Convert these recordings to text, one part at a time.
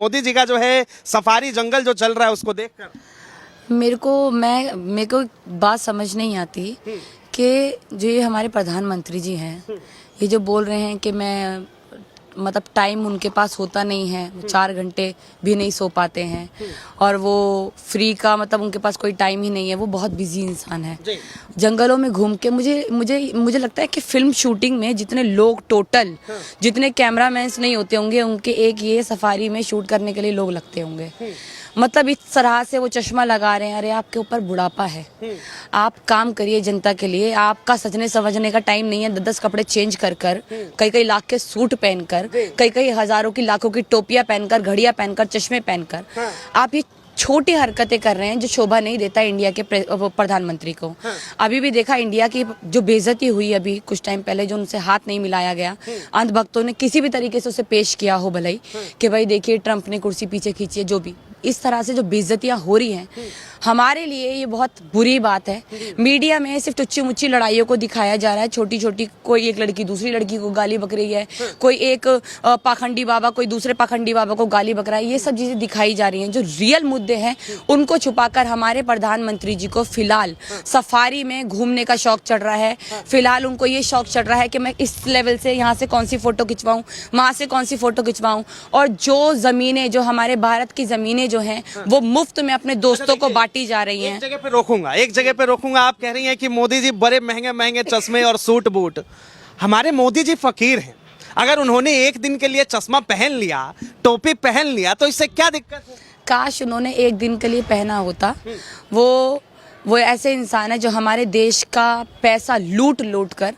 मोदी जी का जो है सफारी जंगल जो चल रहा है उसको देखकर? मेरे को एक बात समझ नहीं आती कि जो ये हमारे प्रधानमंत्री जी हैं, ये जो बोल रहे हैं कि मैं मतलब टाइम उनके पास होता नहीं है, वो 4 घंटे भी नहीं सो पाते हैं और वो फ्री का मतलब उनके पास कोई टाइम ही नहीं है, वो बहुत बिजी इंसान है। जंगलों में घूम के मुझे लगता है कि फिल्म शूटिंग में जितने लोग टोटल जितने कैमरामैन्स नहीं होते होंगे, उनके एक ये सफारी में शूट करने के लिए लोग लगते होंगे। मतलब इस तरह से वो चश्मा लगा रहे हैं। अरे आपके ऊपर बुढ़ापा है, आप काम करिए जनता के लिए। आपका सजने समझने का टाइम नहीं है 10 कपड़े चेंज कर कई लाख के सूट पहनकर, कई हजारों की लाखों की टोपियां पहनकर, घड़ियां पहनकर, चश्मे पहनकर आप ये छोटी हरकतें कर रहे हैं जो शोभा नहीं देता इंडिया के प्रधानमंत्री को। अभी भी देखा इंडिया की जो बेइज्जती हुई अभी कुछ टाइम पहले, जो उनसे हाथ नहीं मिलाया गया, अंधभक्तों ने किसी भी तरीके से उसे पेश किया हो भलाई कि भाई देखिए ट्रंप ने कुर्सी पीछे खींची है, जो भी इस तरह से जो बेइज्जतियां हो रही हैं, हमारे लिए ये बहुत बुरी बात है। मीडिया में सिर्फ टुच्ची मुच्ची लड़ाइयों को दिखाया जा रहा है, छोटी छोटी, कोई एक लड़की दूसरी लड़की को गाली बक रही है, कोई एक पाखंडी बाबा कोई दूसरे पाखंडी बाबा को गाली बक रहा है। ये सब चीजें दिखाई जा रही हैं। जो रियल मुद्दे हैं उनको छुपाकर हमारे प्रधानमंत्री जी को फिलहाल सफारी में घूमने का शौक चढ़ रहा है। फिलहाल उनको ये शौक चढ़ रहा है कि मैं इस लेवल से यहाँ से कौन सी फोटो खिंचवाऊं, वहां से कौन सी फोटो खिंचवाऊं। और जो जमीनें, जो हमारे भारत की जमीनें जो हैं, वो मुफ्त में अपने दोस्तों को बांटी जा रही हैं। एक जगह पे रोकूंगा। आप कह रही हैं कि मोदी जी बड़े महंगे महंगे चश्मे और सूट बूट। हमारे मोदी जी फकीर हैं। अगर उन्होंने एक दिन के लिए चश्मा पहन लिया, टोपी पहन लिया, तो इससे क्या दिक्कत है? काश उन्होंने एक दिन के लिए पहना होता। वो ऐसे इंसान है जो हमारे देश का पैसा लूट लूट कर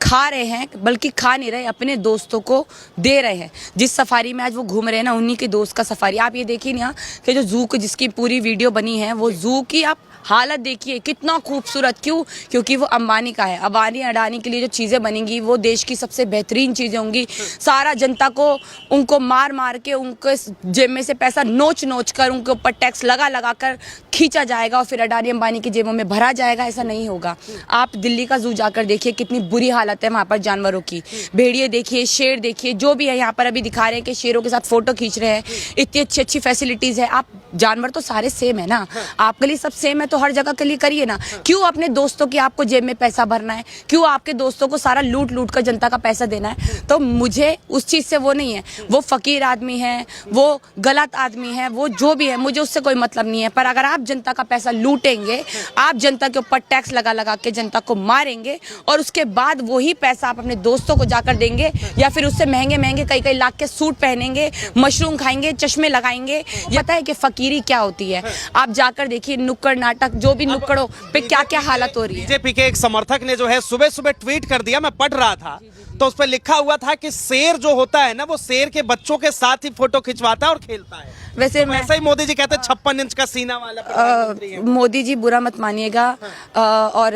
खा रहे हैं, बल्कि खा नहीं रहे, अपने दोस्तों को दे रहे हैं। जिस सफारी में आज वो घूम रहे हैं ना, उन्हीं के दोस्त का सफारी। आप ये देखिए ना कि जो जू की जिसकी पूरी वीडियो बनी है, वो जू की आप हालत देखिए कितना खूबसूरत। क्यों? क्योंकि वो अंबानी का है। अंबानी अडानी के लिए जो चीज़ें बनेंगी वो देश की सबसे बेहतरीन चीज़ें होंगी। सारा जनता को उनको मार मार के उनके जेब में से पैसा नोच नोच कर उनके ऊपर टैक्स लगा लगा कर खींचा जाएगा और फिर अडानी अंबानी की जेबों में भरा जाएगा। ऐसा नहीं होगा। आप दिल्ली का जू जाकर देखिए कितनी बुरी हालत है वहाँ पर जानवरों की। भेड़िए देखिए, शेर देखिए, जो भी है। यहाँ पर अभी दिखा रहे हैं कि शेरों के साथ फोटो खींच रहे हैं। इतनी अच्छी अच्छी फैसिलिटीज़ है। आप जानवर तो सारे सेम है ना, आपके लिए सब सेम है, तो हर जगह के लिए करिए ना। क्यों अपने दोस्तों की आपको जेब में पैसा भरना है? क्यों आपके दोस्तों को सारा लूट लूट कर जनता का पैसा देना है? तो मुझे उस चीज़ से वो नहीं है। वो फकीर आदमी है, वो गलत आदमी है, वो जो भी है, मुझे उससे कोई मतलब नहीं है। पर अगर आप जनता का पैसा लूटेंगे, आप जनता के ऊपर टैक्स लगा लगा के जनता को मारेंगे और उसके बाद वही पैसा आप अपने दोस्तों को जाकर देंगे, या फिर उससे महंगे महंगे कई लाख के सूट पहनेंगे, मशरूम खाएंगे, चश्मे लगाएंगे। पता है कि फकीरी क्या होती है? आप जाकर देखिए नुक्कड़ नाटक, जो भी नुक्कड़ों पे क्या क्या हालत हो रही है। बीजेपी के एक समर्थक ने जो है सुबह सुबह ट्वीट कर दिया, मैं पढ़ रहा था, तो उस पर लिखा हुआ था कि शेर जो होता है ना, वो शेर के बच्चों के साथ ही फोटो खिंचवाता है और खेलता है। वैसे ही मोदी जी कहते हैं 56 इंच का सीना वाला प्रधानमंत्री है। मोदी जी बुरा मत मानिएगा, और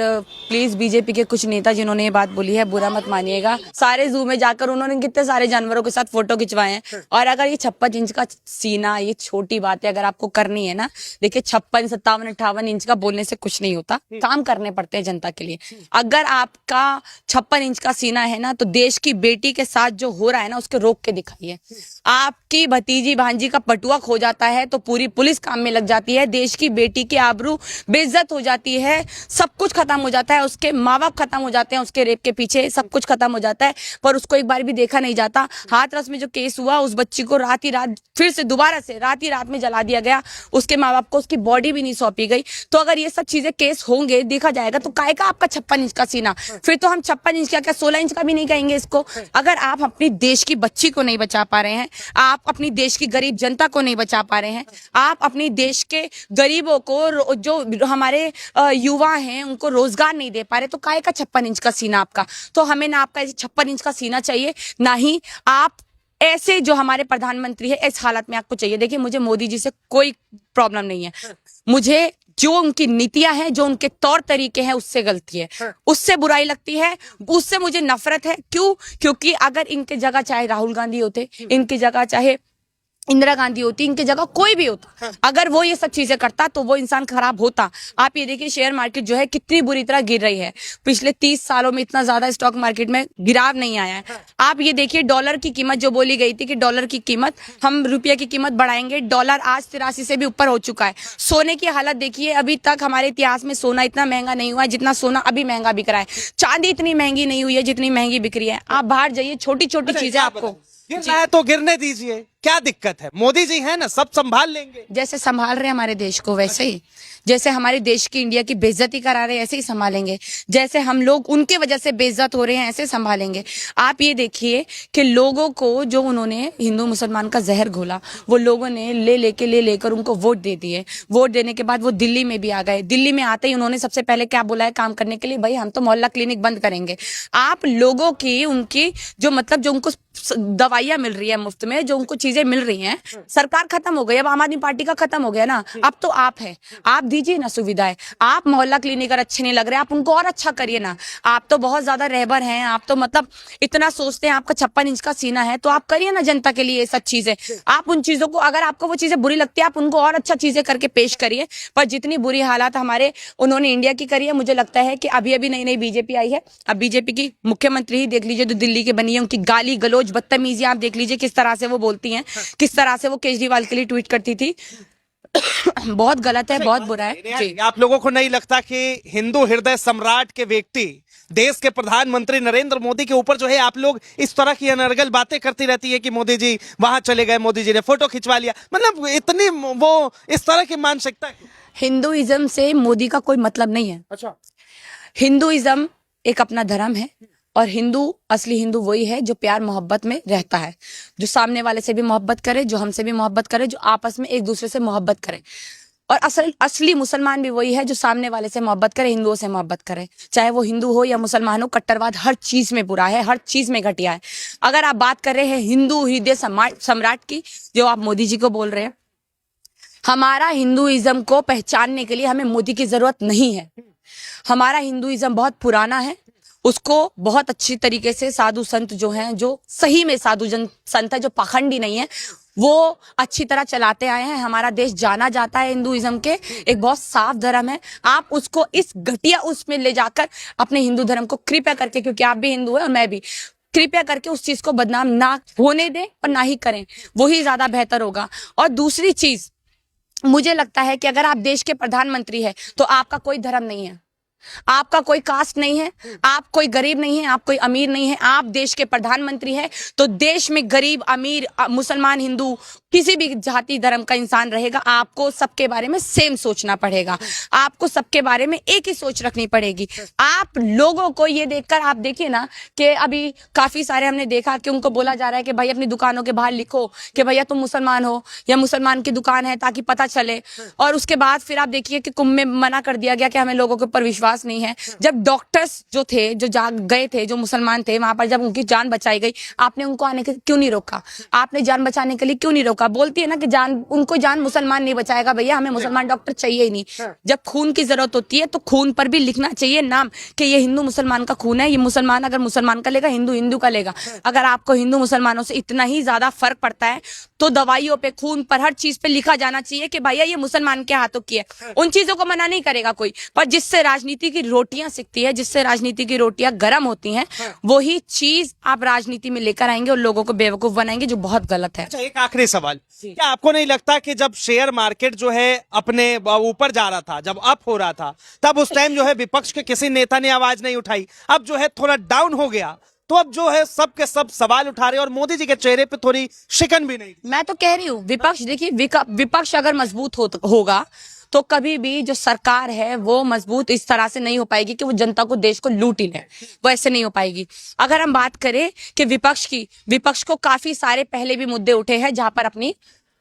प्लीज बीजेपी के कुछ नेता जिन्होंने ये बात बोली है, बुरा मत मानिएगा। सारे जू में जाकर उन्होंने कितने सारे जानवरों के साथ फोटो खिंचवाए हैं। और अगर ये 56 इंच का सीना, ये छोटी बात है, अगर आपको करनी है ना, देखिए 56, 57, 58 इंच का बोलने से कुछ नहीं होता, काम करने पड़ते हैं जनता के लिए। अगर आपका 56 इंच का सीना है ना, तो देश की बेटी के साथ जो हो रहा है ना, उसके रोक के दिखाइए। आपकी भतीजी भांजी का पटुआ हो जाता है तो पूरी पुलिस काम में लग जाती है। देश की बेटी की आबरू बेइज्जत हो जाती है, सब कुछ खत्म हो जाता है, उसके माँ बाप खत्म हो जाते हैं, उसके रेप के पीछे सब कुछ खत्म हो जाता है, पर उसको एक बार भी देखा नहीं जाता। हाथरस में जो केस हुआ, उस बच्ची को रात ही रात फिर से दोबारा से रात ही रात में जला दिया गया, उसके माँ बाप को उसकी बॉडी भी नहीं सौंपी गई। तो अगर ये सब चीजें केस होंगे, देखा जाएगा, तो काय का आपका 56 इंच का सीना? फिर तो हम 56 इंच क्या 16 इंच का भी नहीं कहेंगे इसको। अगर आप अपनी देश की बच्ची को नहीं बचा पा रहे हैं, आप अपनी देश की गरीब जनता को नहीं बचा पा रहे हैं, आप अपनी देश के गरीबों को, जो हमारे युवा हैं, उनको रोजगार नहीं दे पा रहे, तो काय का 56 इंच का सीना आपका? तो हमें ना आपका 56 इंच का सीना चाहिए, ना ही आप ऐसे जो हमारे प्रधानमंत्री है इस हालत में आपको चाहिए। देखिए, मुझे मोदी जी से कोई प्रॉब्लम नहीं है। मुझे जो उनकी नीतियां हैं, जो उनके तौर तरीके हैं, उससे गलती है, उससे बुराई लगती है, उससे मुझे नफरत है। क्यों? क्योंकि अगर इनके जगह चाहे राहुल गांधी होते, इनकी जगह चाहे इंदिरा गांधी होती, इनकी जगह कोई भी होता, अगर वो ये सब चीजें करता तो वो इंसान खराब होता। आप ये देखिए शेयर मार्केट जो है कितनी बुरी तरह गिर रही है, पिछले 30 सालों में इतना ज्यादा स्टॉक मार्केट में गिराव नहीं आया है। आप ये देखिए डॉलर की कीमत जो बोली गई थी कि डॉलर की कीमत, हम रुपये की कीमत बढ़ाएंगे, डॉलर आज 83 से भी ऊपर हो चुका है। सोने की हालत देखिए, अभी तक हमारे इतिहास में सोना इतना महंगा नहीं हुआ है जितना सोना अभी महंगा बिक रहा है। चांदी इतनी महंगी नहीं हुई है जितनी महंगी बिक रही है। आप बाहर जाइए, छोटी छोटी चीजें आपको गिरना है तो गिरने दीजिए, क्या दिक्कत है? मोदी जी है ना, सब संभाल लेंगे। जैसे संभाल रहे हैं हमारे देश को, वैसे ही जैसे हमारे देश की, इंडिया की बेइज्जती करा रहे हैं, ऐसे ही संभालेंगे। जैसे हम लोग उनके वजह से बेइज्जत हो रहे हैं, ऐसे संभालेंगे। आप ये देखिए कि लोगों को जो उन्होंने हिंदू मुसलमान का जहर घोला, वो लोगों ने ले लेकर उनको वोट दे दिए। वोट देने के बाद वो दिल्ली में भी आ गए। दिल्ली में आते ही उन्होंने सबसे पहले क्या बोला है काम करने के लिए? भाई हम तो मोहल्ला क्लिनिक बंद करेंगे। आप लोगों की, उनकी जो मतलब जो उनको दवाइयां मिल रही है मुफ्त में, जो उनको चीजें मिल रही हैं, सरकार खत्म हो गई। अब आम आदमी पार्टी का खत्म हो गया ना, अब तो आप है, आप दीजिए ना सुविधाएं। आप मोहल्ला क्लिनिक अगर अच्छे नहीं लग रहे, आप उनको और अच्छा करिए ना। आप तो बहुत ज्यादा रहबर हैं, आप तो मतलब इतना सोचते हैं, आपका 56 इंच का सीना है, तो आप करिए ना जनता के लिए ये सब चीजें। आप उन चीजों को, अगर आपको वो चीजें बुरी लगती है, आप उनको और अच्छा चीजें करके पेश करिए। पर जितनी बुरी हालात हमारे उन्होंने इंडिया की करी है, मुझे लगता है कि अभी अभी नई नई बीजेपी आई है, अब बीजेपी की मुख्यमंत्री ही देख लीजिए जो दिल्ली की बनी है, उनकी गाली गलौज बदतमीजी आप देख लीजिए किस तरह से वो बोलती हैं, किस तरह से वो केजरीवाल के लिए ट्वीट करती थी। बहुत गलत है, बहुत बुरा है जी। आप लोगों को नहीं लगता कि हिंदू हृदय सम्राट के व्यक्ति, देश के प्रधानमंत्री नरेंद्र मोदी के ऊपर जो है आप लोग इस तरह की अनर्गल बातें करती रहती है कि मोदी जी वहां चले गए, मोदी जी ने फोटो खिंचवा लिया, मतलब इतनी वो इस तरह की मानसिकता? हिंदुइज्म से मोदी का कोई मतलब नहीं है। अच्छा, हिंदुइज्म एक अपना धर्म है, और हिंदू, असली हिंदू वही है जो प्यार मोहब्बत में रहता है, जो सामने वाले से भी मोहब्बत करे, जो हमसे भी मोहब्बत करे, जो आपस में एक दूसरे से मोहब्बत करे। और असली मुसलमान भी वही है जो सामने वाले से मोहब्बत करे, हिंदुओं से मोहब्बत करे। चाहे वो हिंदू हो या मुसलमान हो, कट्टरवाद हर चीज में बुरा है, हर चीज में घटिया है। अगर आप बात कर रहे हैं हिंदू हृदय सम्राट की, जो आप मोदी जी को बोल रहे हैं, हमारा हिंदुइज्म को पहचानने के लिए हमें मोदी की जरूरत नहीं है। हमारा हिंदुइज्म बहुत पुराना है, उसको बहुत अच्छी तरीके से साधु संत जो हैं, जो सही में साधु संत है, जो पाखंडी नहीं है, वो अच्छी तरह चलाते आए हैं। हमारा देश जाना जाता है हिंदुइज्म के एक बहुत साफ धर्म है। आप उसको इस घटिया उसमें ले जाकर अपने हिंदू धर्म को कृपया करके, क्योंकि आप भी हिंदू है और मैं भी, कृपया करके उस चीज को बदनाम ना होने दें और ना ही करें, वही ज्यादा बेहतर होगा। और दूसरी चीज, मुझे लगता है कि अगर आप देश के प्रधानमंत्री है तो आपका कोई धर्म नहीं है, आपका कोई कास्ट नहीं है, आप कोई गरीब नहीं है, आप कोई अमीर नहीं है। आप देश के प्रधानमंत्री हैं तो देश में गरीब, अमीर, मुसलमान, हिंदू, किसी भी जाति धर्म का इंसान रहेगा, आपको सबके बारे में सेम सोचना पड़ेगा। आपको सबके बारे में एक ही सोच रखनी पड़ेगी। आप लोगों को ये देखकर, आप देखिए ना कि अभी काफी सारे हमने देखा कि उनको बोला जा रहा है कि भाई अपनी दुकानों के बाहर लिखो कि भैया तुम मुसलमान हो या मुसलमान की दुकान है, ताकि पता चले। और उसके बाद फिर आप देखिए कि कुंभ में मना कर दिया गया कि हमें लोगों के ऊपर विश्वास नहीं है। जब डॉक्टर्स जो थे, जो गए थे, जो मुसलमान थे, वहां पर जब उनकी जान बचाई गई, आपने उनको आने के क्यों नहीं रोका? आपने जान बचाने के लिए क्यों नहीं रोका? बोलती है ना कि उनको जान मुसलमान नहीं बचाएगा, भैया हमें मुसलमान डॉक्टर चाहिए ही नहीं। जब खून की जरूरत होती है तो खून पर भी लिखना चाहिए नाम कि ये हिंदू मुसलमान का खून है, ये मुसलमान अगर मुसलमान का लेगा, हिंदू हिंदू का लेगा। अगर आपको हिंदू मुसलमानों से इतना ही ज्यादा फर्क पड़ता है तो दवाइयों पे, खून पर, हर चीज पे लिखा जाना चाहिए कि भैया ये मुसलमान के हाथों की है। उन चीजों को मना नहीं करेगा कोई, पर जिससे राजनीति की रोटियां सिकती है, जिससे राजनीति की रोटियां गर्म होती हैं, वही चीज आप राजनीति में लेकर आएंगे और लोगों को बेवकूफ बनाएंगे, जो बहुत गलत है। अच्छा, एक आखिरी सवाल, क्या आपको नहीं लगता कि जब शेयर मार्केट जो है अपने ऊपर जा रहा था, जब अप हो रहा था, तब उस टाइम जो है विपक्ष के किसी नेता ने आवाज नहीं उठाई? अब जो है थोड़ा डाउन हो गया तो अब जो है सब के सब सवाल उठा रहे और मोदी जी के चेहरे पे थोड़ी शिकन भी नहीं। मैं तो कह रही हूँ विपक्ष, देखिए विपक्ष अगर मजबूत होगा तो कभी भी जो सरकार है वो मजबूत इस तरह से नहीं हो पाएगी कि वो जनता को, देश को लूट ही ले, वो ऐसे नहीं हो पाएगी। अगर हम बात करें कि विपक्ष को काफी सारे पहले भी मुद्दे उठे हैं जहां पर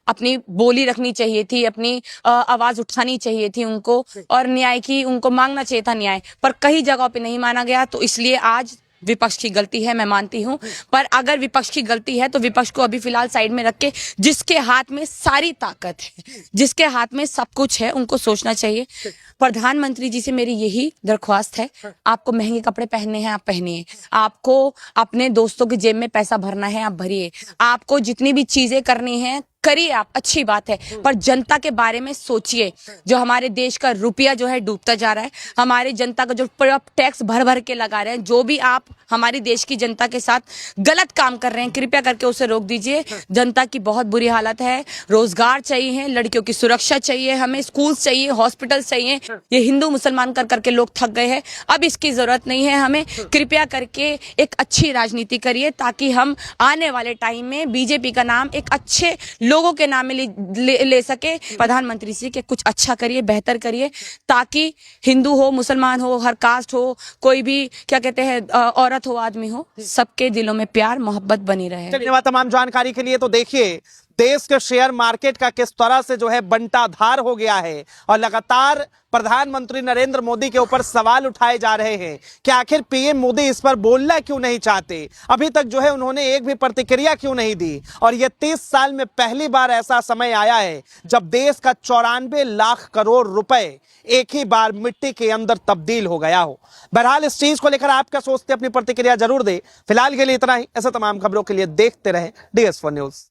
अपनी बोली रखनी चाहिए थी, अपनी आवाज उठानी चाहिए थी उनको, और न्याय की उनको मांगना चाहिए था न्याय, पर कई जगहों पे नहीं माना गया। तो इसलिए आज विपक्ष की गलती है, मैं मानती हूँ, पर अगर विपक्ष की गलती है तो विपक्ष को अभी फिलहाल साइड में रख के, जिसके हाथ में सारी ताकत है, जिसके हाथ में सब कुछ है, उनको सोचना चाहिए। प्रधानमंत्री जी से मेरी यही दरख्वास्त है, आपको महंगे कपड़े पहनने हैं, आप पहनिए। आपको अपने दोस्तों की जेब में पैसा भरना है, आप भरिए। आपको जितनी भी चीजें करनी है करिए आप, अच्छी बात है, पर जनता के बारे में सोचिए। जो हमारे देश का रुपया जो है डूबता जा रहा है, हमारी जनता का जो टैक्स भर भर के लगा रहे हैं, जो भी आप हमारी देश की जनता के साथ गलत काम कर रहे हैं, कृपया करके उसे रोक दीजिए। जनता की बहुत बुरी हालत है, रोजगार चाहिए, लड़कियों की सुरक्षा चाहिए, हमें स्कूल चाहिए, हॉस्पिटल चाहिए। ये हिंदू मुसलमान कर करके लोग थक गए हैं, अब इसकी जरूरत नहीं है हमें। कृपया करके एक अच्छी राजनीति करिए, ताकि हम आने वाले टाइम में बीजेपी का नाम एक अच्छे लोगों के नाम में ले सके। प्रधानमंत्री जी के कुछ अच्छा करिए, बेहतर करिए, ताकि हिंदू हो, मुसलमान हो, हर कास्ट हो, कोई भी क्या कहते हैं औरत हो, आदमी हो, सबके दिलों में प्यार मोहब्बत बनी रहे। धन्यवाद तमाम जानकारी के लिए। तो देखिए देश के शेयर मार्केट का किस तरह से जो है बंटाधार हो गया है और लगातार प्रधानमंत्री नरेंद्र मोदी के ऊपर सवाल उठाए जा रहे हैं कि आखिर पीएम मोदी इस पर बोलना क्यों नहीं चाहते, अभी तक जो है उन्होंने एक भी प्रतिक्रिया क्यों नहीं दी। और ये 30 साल में पहली बार ऐसा समय आया है जब देश का 94 लाख करोड़ रुपए एक ही बार मिट्टी के अंदर तब्दील हो गया हो। बहरहाल इस चीज को लेकर आप क्या सोचते हैं, अपनी प्रतिक्रिया जरूर दे। फिलहाल के लिए इतना ही। ऐसे तमाम खबरों के लिए देखते रहे DS4 न्यूज।